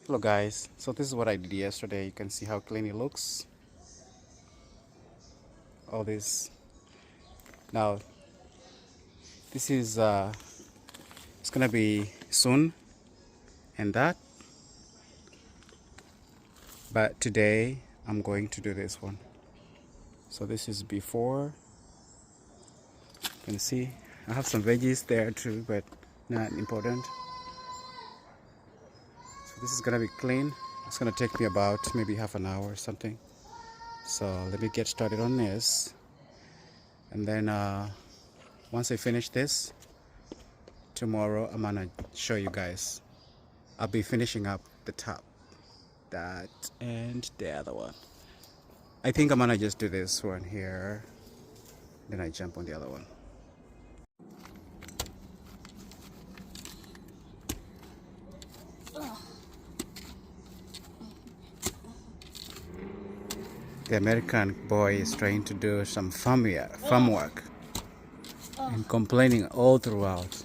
Hello guys, so this is what I did yesterday. You can see how clean it looks. All this. Now this is it's gonna be soon and that, but today I'm going to do this one. So this is before. You can see I have some veggies there too, but not important. So this is gonna be clean. It's gonna take me about maybe half an hour or something. So let me get started on this, and then once I finish this, tomorrow I'm gonna show you guys. I'll be finishing up the top, that, and the other one. I think I'm gonna just do this one here, then I jump on the other one. The American boy is trying to do some farm work and complaining all throughout.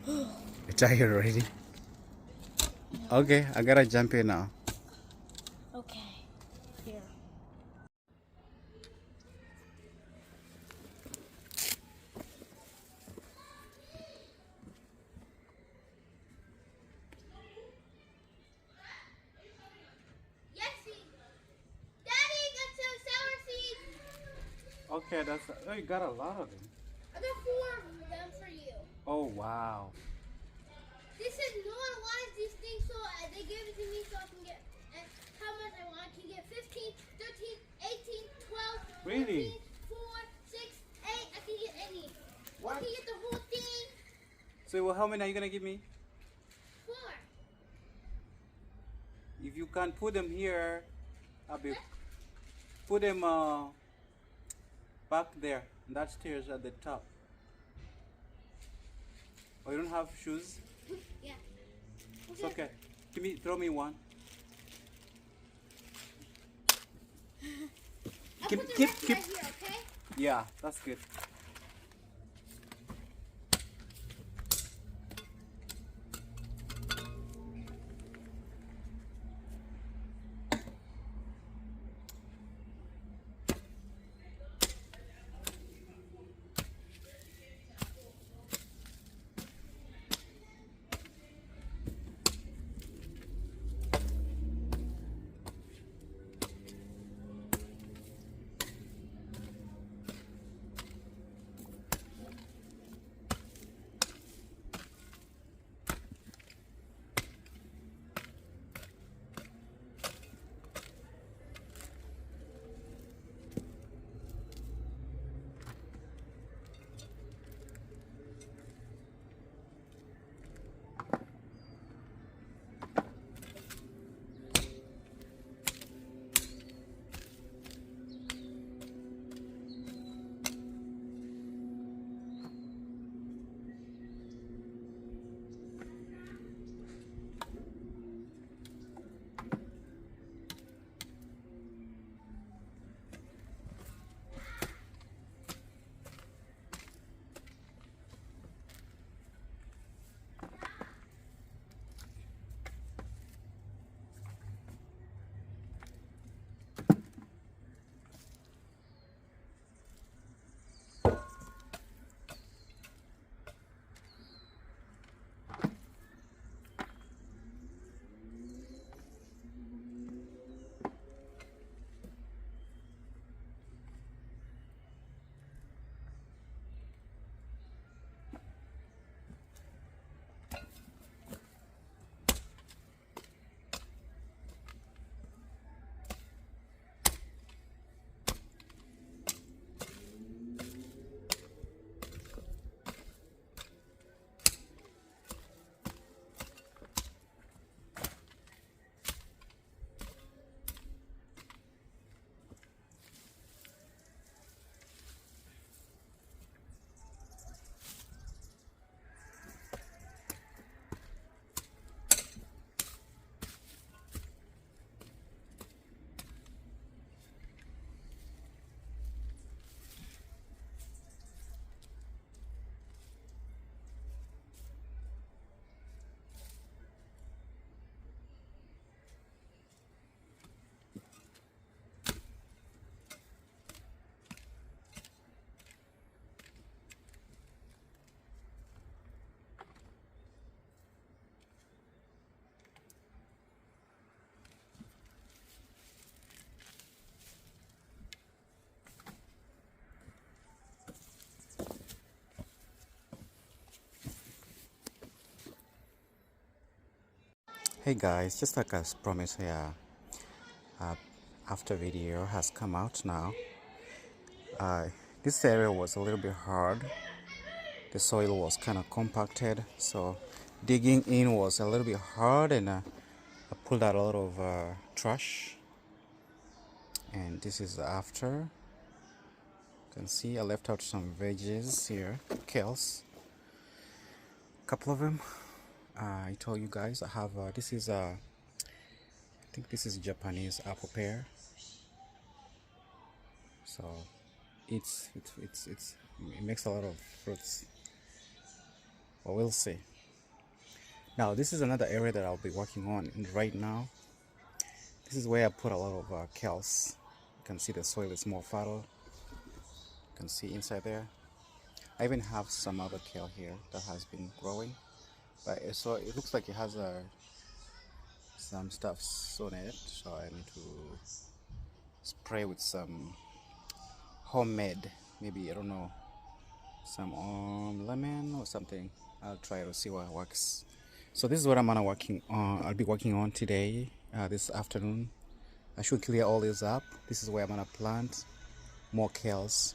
You tired already? Okay, I gotta jump in now. Okay, here. Daddy, got some sour seeds. Okay, oh, you got a lot of them. I got 4 of them for you. Oh wow. They said no one wants these things, so they gave it to me so I can get how much I want. I can get 15, 13, 18, 12, Really? 14, 4, 6, 8. I can get any. What? I can get the whole thing. So well, how many are you gonna give me? 4. If you can't put them here, I'll be put them back there. That stairs at the top. Oh, you don't have shoes? Yeah. It's okay. Throw me one. I'll Keep- put the keep- rest keep- right here, okay? Yeah, that's good. Hey guys, just like I promised, uh, after video has come out now. Uh, this area was a little bit hard. The soil was kind of compacted, so digging in was a little bit hard, and I pulled out a lot of trash. And this is after. You can see I left out some veggies here, kales, a couple of them. I told you guys I have this is I think this is Japanese apple pear. So it makes a lot of fruits. Well, we'll see. Now this is another area that I'll be working on right now. This is where I put a lot of kales. You can see the soil is more fertile. You can see inside there. I even have some other kale here that has been growing, but so it looks like it has some stuff on it. So I need to spray with some homemade, maybe I don't know, some lemon or something. I'll try to see what works. So this is what I'm gonna working on. I'll be working on today, this afternoon. I should clear all this up. This is where I'm gonna plant more kales,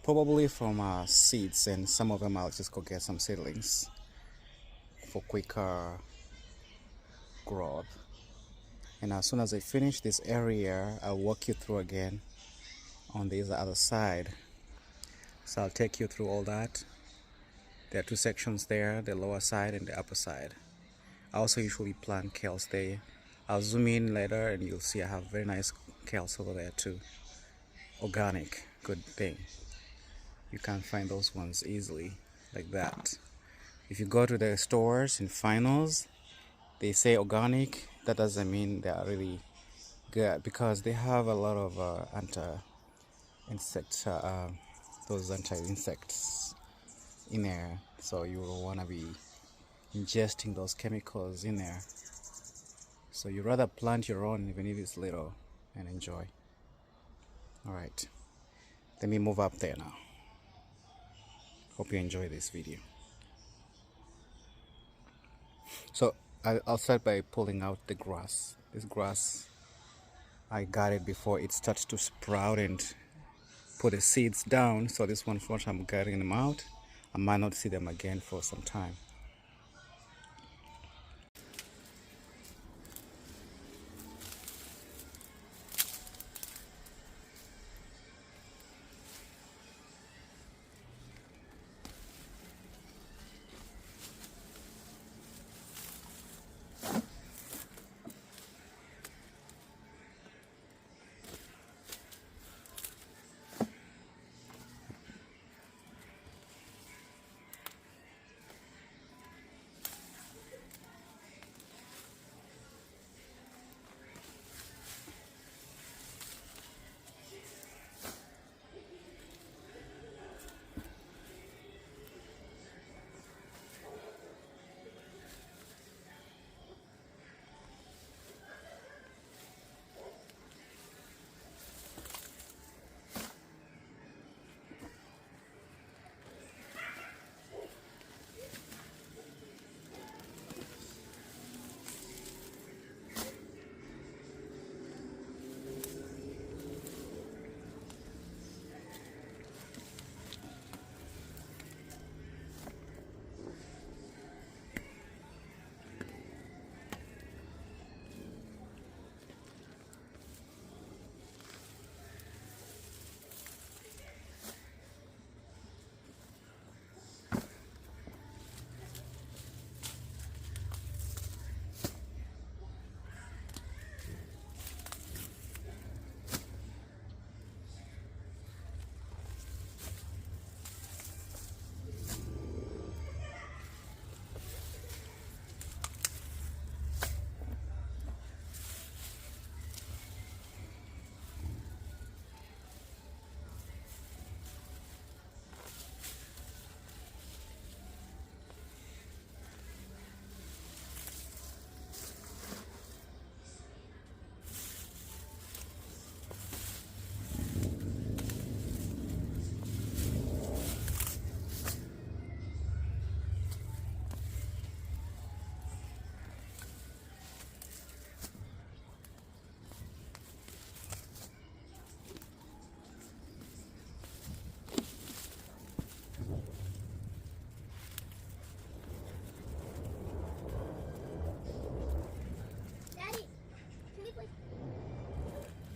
probably from seeds, and some of them I'll just go get some seedlings for quicker growth. And as soon as I finish this area, I'll walk you through again on this other side. So I'll take you through all that. There are two sections there, the lower side and the upper side. I also usually plant kales there. I'll zoom in later and you'll see I have very nice kales over there too. Organic, good thing. You can't find those ones easily like that. If you go to the stores in finals, they say organic. That doesn't mean they are really good, because they have a lot of those anti-insects in there. So you will want to be ingesting those chemicals in there. So you rather plant your own, even if it's little, and enjoy. All right, let me move up there now. Hope you enjoy this video. So I'll start by pulling out the grass. This grass, I got it before it starts to sprout and put the seeds down. So this one, once I'm getting them out, I might not see them again for some time.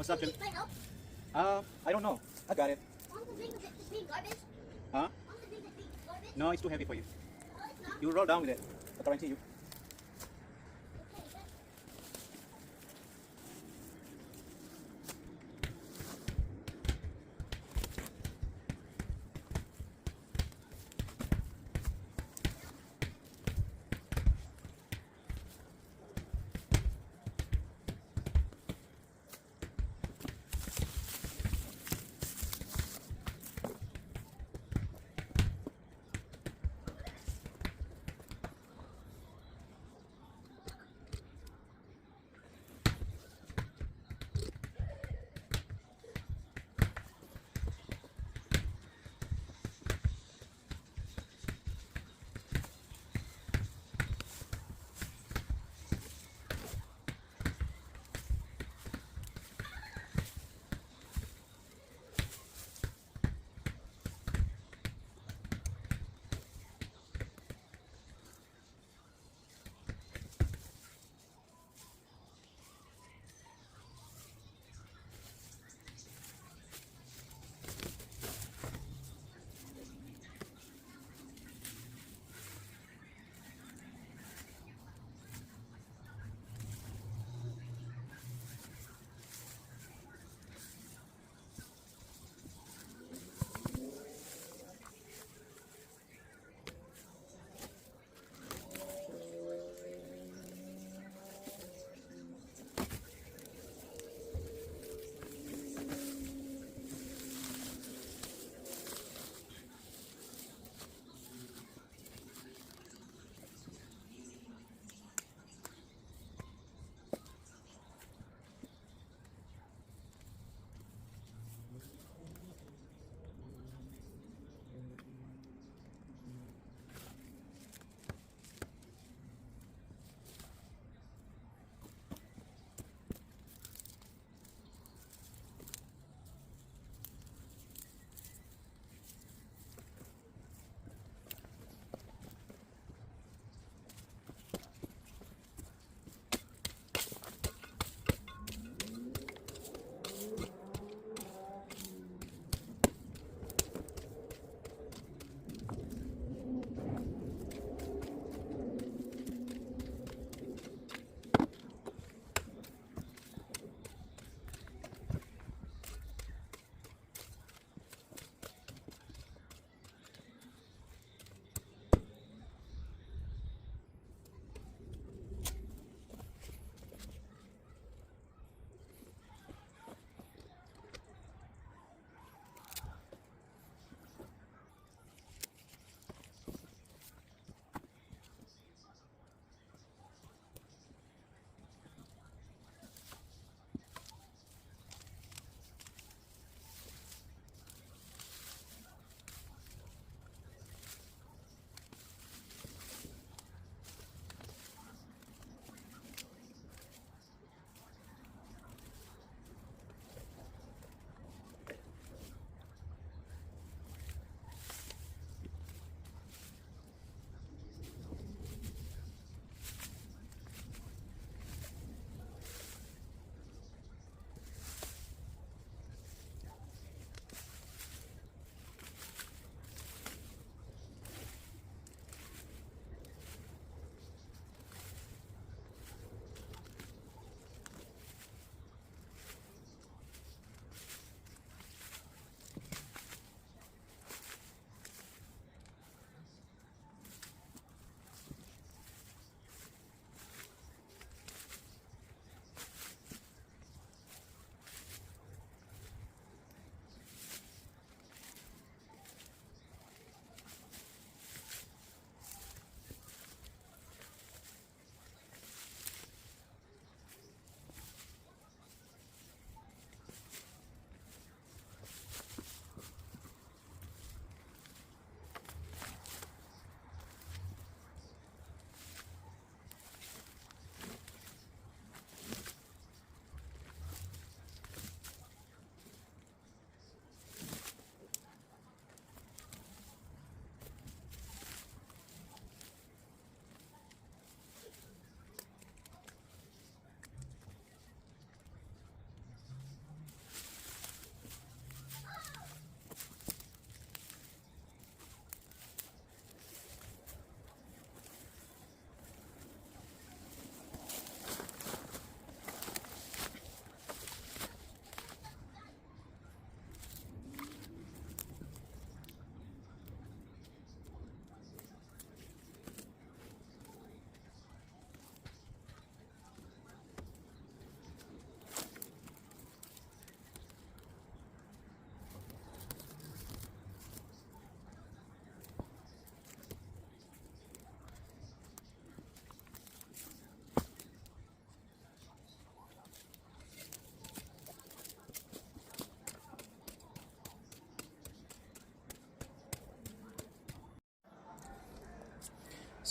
What's up, Can Jim? you explain help? I don't know. I got it. Want the big garbage? Huh? Want the big garbage? No, it's too heavy for you. No, it's not. You roll down with it. I guarantee you. Okay, then.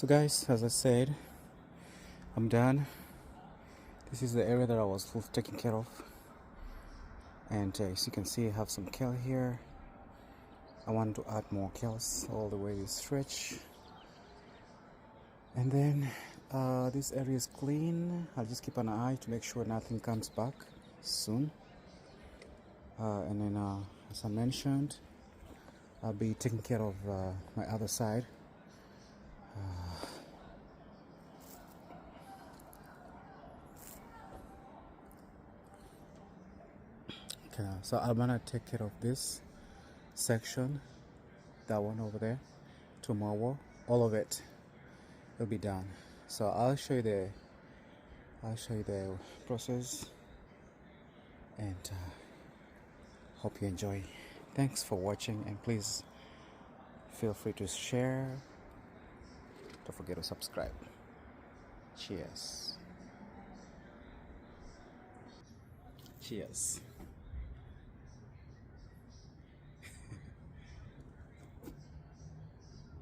So guys, as I said, I'm done. This is the area that I was taking care of, and as you can see, I have some kale here. I want to add more kales all the way stretch, and then this area is clean. I'll just keep an eye to make sure nothing comes back soon, and then as I mentioned, I'll be taking care of my other side. Okay, so I'm gonna take care of this section, that one over there. Tomorrow, all of it will be done. So I'll show you the process, and hope you enjoy. Thanks for watching, and please feel free to share. Don't forget to subscribe. Cheers. Cheers.